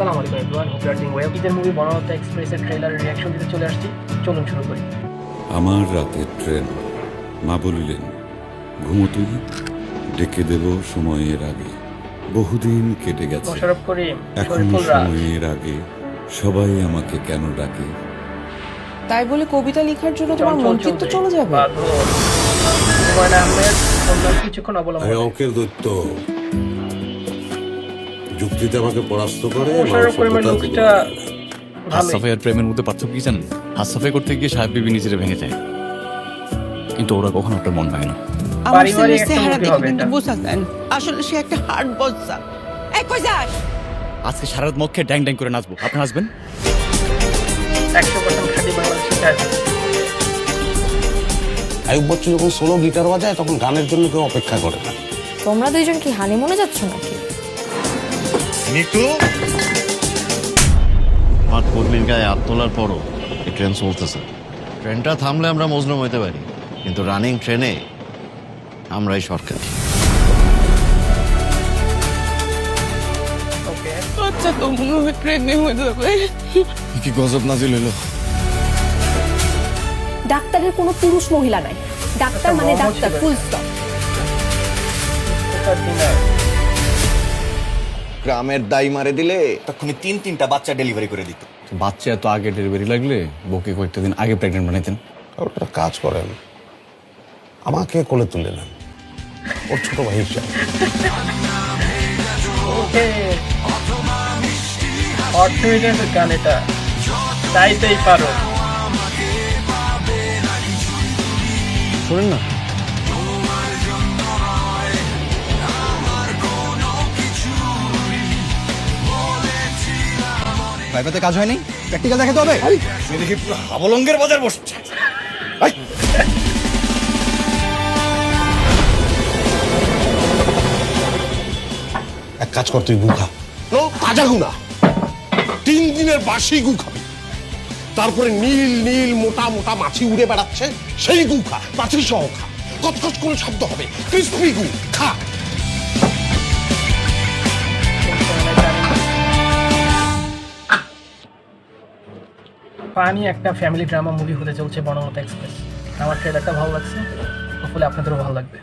আসসালামু আলাইকুম everyone, hope you are doing well. ঈদের মুভি বনলতা এক্সপ্রেসের ট্রেলার রিঅ্যাকশন দিতে চলে আসছি। চলুন শুরু করি। আমার রাতের ট্রেন, মা বলিলেন ঘুমোতুই ডেকে দেব সময়ের আগে। বহুদিন কেটে গেছে, মোশাররফ করিম, এখন শরীফুল রাজ। সময়ের আগে সবাই আমাকে কেন ডাকে? তাই বলে কবিতা লেখার জন্য তোমার চঞ্চল মন্ত্রিত্ব চৌধুরী, চলে যাবে? বাদল, হুমায়ুন আহমেদ, অন্যান্য কিছুক্ষণ আমি অবলম্বন। অঙ্কের দৈত্য, যুক্তিতে আমাকে পরাস্ত করে মোশাররফ করিমের মানসিকতা লুকসটা ভালোই। হাসাফাই আর প্রেমের মধ্যে পার্থক্য কি জানেন? হাসাফাই করতে গিয়ে সাহেব বিবি নিজেরা ভেঙে যায়, কিন্তু ওরা কখনো আপনার মন ভাঙে না। আমার পারিবারিক ছেলের একটা চেহারা movie দেখে হবে কিন্তু এটা। বোঝা যায় আসলে সে একটা হার্ট বজ্জা। এই কই যাস? আজকে সারা রাত মদ খেয়ে ড্যাং ড্যাং করে নাচবো, আপনি নাচবেন? 100% খাঁটি বাংলাদেশি কাজ। আয়ুব বচ্চন যখন সোলো গিটার বাজায় তখন গানের জন্য কেউ অপেক্ষা করে না। তোমরা দুইজন কি হানিমুনে যাচ্ছ নাকি? আমার কর্মীর গায়ে হাত তোলার পরও এই ট্রেন চলতেছে। ট্রেনটা থামলে আমরা মজলুম হইতে পারি, কিন্তু রানিং ট্রেনে আমরাই সরকার। ওকে, আচ্ছা তো মনে হয় ট্রেনে হয়ে যাবে। কি গজব নাজিল হলো! ডাক্তারের কোনো পুরুষ মহিলা নাই, ডাক্তার মানে Mohammad doctor, Shibas. Full stop. Super dinner. গ্রামের দাই মারে দিলে তখনই তিনটা বাচ্চা ডেলিভারি করে দিত। বাচ্চা এত আগে ডেলিভারি লাগলে বউকে কয়েকটা দিন আগে প্রেগনেন্ট বানাইতেন। ওটা কাজ করেন, আমাকে কোলে তুলে নেন, ওর ছোট ভাই হিসাবে। ওকে, অর্থ হয়ে গেছে গান এটা, চাইতেই পারো। শোনেন না, ভাইপাতে কাজ হয়নি, প্র্যাকটিক্যাল দেখাতে হবে। দেখি পুরো হাবলঙ্গের বাজার বসছে। এক কাজ কর, তুই গু খা। তাজা গু না, 3 দিনের বাসি গু খাবি। তারপরে নীল নীল মোটা মোটা মাছি উড়ে বেড়াচ্ছে, সেই গু খা, মাছি সহ খা। কচকচ করে শব্দ হবে, ক্রিসপি গু খা। ফানি একটা ফ্যামিলি ড্রামা মুভি হতে চলছে বনলতা এক্সপ্রেস। আমার ট্রেলারটা ভালো লাগছে, হোপফুলি আপনাদেরও ভালো লাগবে।